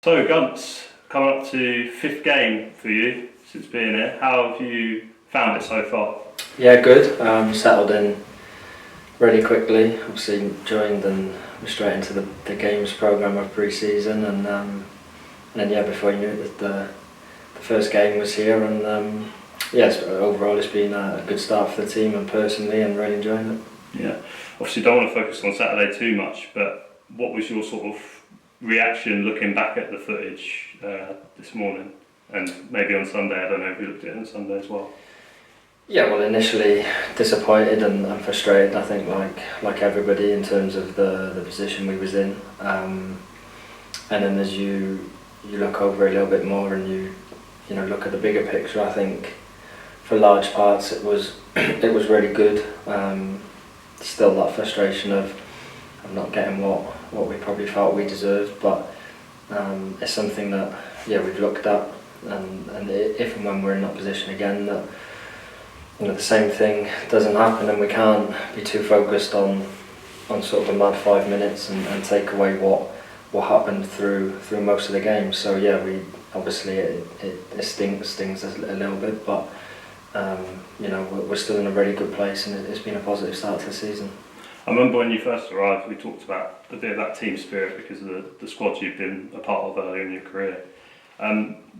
So, Gunt's coming up to fifth game for you since being here. How have you found it so far? Yeah, good. Settled in really quickly. Obviously, joined and was straight into the games program of pre-season, and then before you knew it, the first game was here, and yes, overall it's been a good start for the team and personally, and really enjoying it. Yeah, obviously don't want to focus on Saturday too much, but what was your sort of reaction looking back at the footage this morning, and maybe on Sunday? I don't know if you looked at it on Sunday as well. Yeah, well, initially disappointed and frustrated. I think like everybody in terms of the position we was in, and then as you look over a little bit more and you look at the bigger picture, I think for large parts it was really good. Still that frustration of not getting what we probably felt we deserved, but it's something that we've looked at, and if and when we're in that position again, that the same thing doesn't happen, and we can't be too focused on sort of the mad 5 minutes and take away what happened through most of the game. So we obviously it stings us a little bit, but we're still in a really good place, and it's been a positive start to the season. I remember when you first arrived, we talked about a bit of that team spirit because of the squad you've been a part of earlier in your career.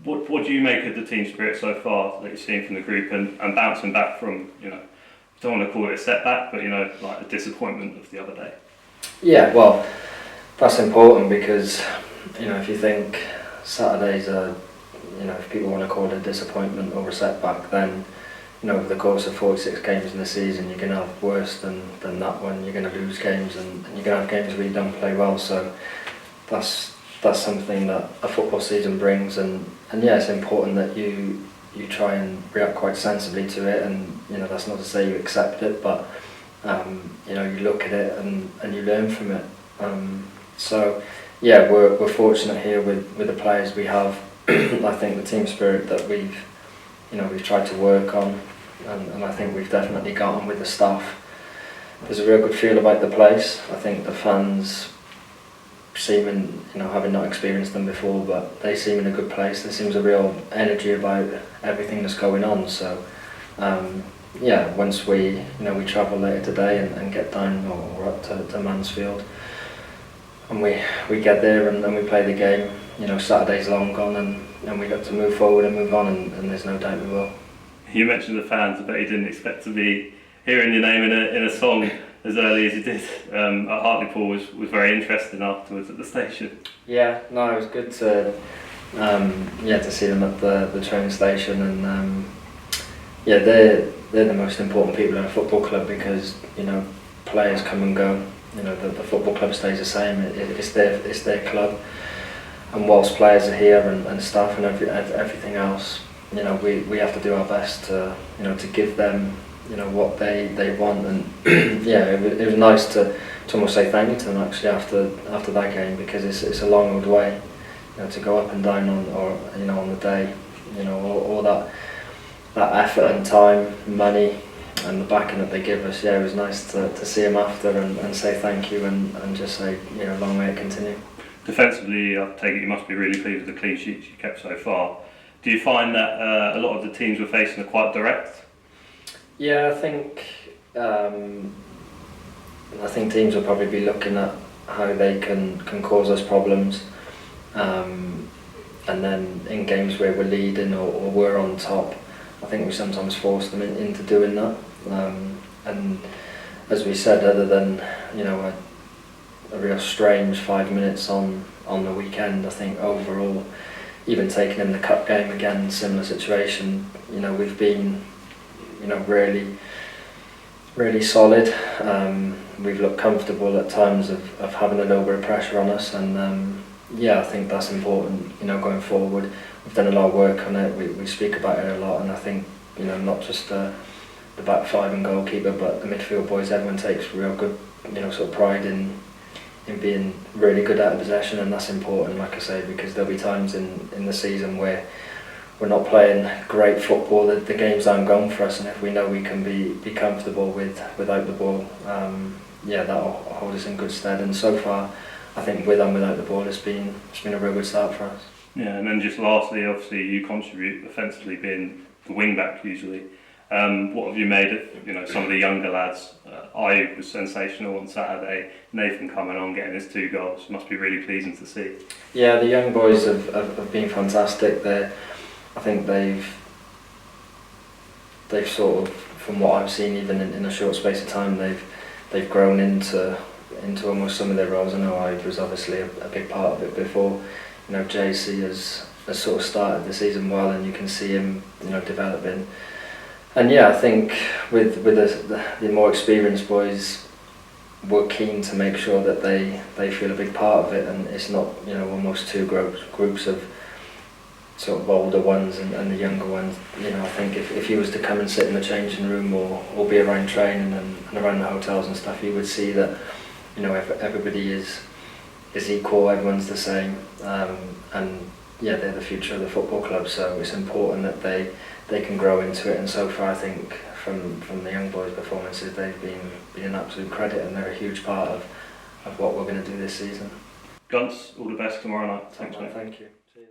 What do you make of the team spirit so far that you've seen from the group, and bouncing back from, don't want to call it a setback, but like a disappointment of the other day? Yeah, well, that's important because if you think Saturdays are, if people want to call it a disappointment or a setback, then over the course of 46 games in the season, you're going to have worse than that one. You're going to lose games, and you're going to have games where you don't play well. So that's something that a football season brings, and it's important that you try and react quite sensibly to it, and that's not to say you accept it, but you look at it and you learn from it. So we're fortunate here with the players we have. I think the team spirit that we've tried to work on, and I think we've definitely got on with the staff. There's a real good feel about the place. I think the fans seem, having not experienced them before, but they seem in a good place. There seems a real energy about everything that's going on. So once we travel later today and get down or up to Mansfield, and we get there and we play the game, Saturday's long gone, and we got to move forward and move on, and there's no doubt we will. You mentioned the fans. I bet you didn't expect to be hearing your name in a song as early as you did. At Hartlepool was very interesting afterwards at the station. Yeah, no, it was good to see them at the train station, and they're the most important people in a football club, because players come and go. The football club stays the same. It's their club, and whilst players are here and staff and everything else, we have to do our best to give them what they want, and it was nice to almost say thank you to them actually after that game, because it's a long old way to go up and down on the day, all that effort and time, money, and the backing that they give us. It was nice to see them after and say thank you, and just say long may it continue. Defensively, I take it you must be really pleased with the clean sheets you kept so far. Do you find that a lot of the teams we're facing are quite direct? Yeah, I think teams will probably be looking at how they can cause us problems, and then in games where we're leading or we're on top, I think we sometimes force them into doing that. And as we said, other than a real strange 5 minutes on the weekend, I think overall, even taking in the cup game again, similar situation, we've been really, really solid. We've looked comfortable at times of having a little bit of pressure on us, and I think that's important going forward. We've done a lot of work on it. We speak about it a lot, and I think not just the back five and goalkeeper, but the midfield boys, everyone takes real good sort of pride in being really good out of possession, and that's important, like I say, because there'll be times in the season where we're not playing great football, the games aren't going for us, and if we know we can be comfortable without the ball, that'll hold us in good stead. And so far I think with and without the ball, it's been a real good start for us. Yeah, and then just lastly, obviously you contribute offensively, being the wing back usually. What have you made of some of the younger lads? I was sensational on Saturday. Nathan coming on, getting his 2 goals, must be really pleasing to see. Yeah, the young boys have been fantastic. I think they've sort of, from what I've seen, even in a short space of time, they've grown into almost some of their roles. I know I was obviously a big part of it before. JC has sort of started the season well, and you can see him developing. And yeah, I think with the more experienced boys, we're keen to make sure that they feel a big part of it, and it's not almost 2 groups of sort of older ones and the younger ones. I think if he was to come and sit in the changing room or be around training and around the hotels and stuff, you would see that everybody is equal, everyone's the same, and yeah, they're the future of the football club, so it's important that they can grow into it. And so far, I think from the young boys' performances, they've been an absolute credit, and they're a huge part of what we're going to do this season. Gunts, all the best tomorrow night. Thanks, mate. Thank you. Cheers.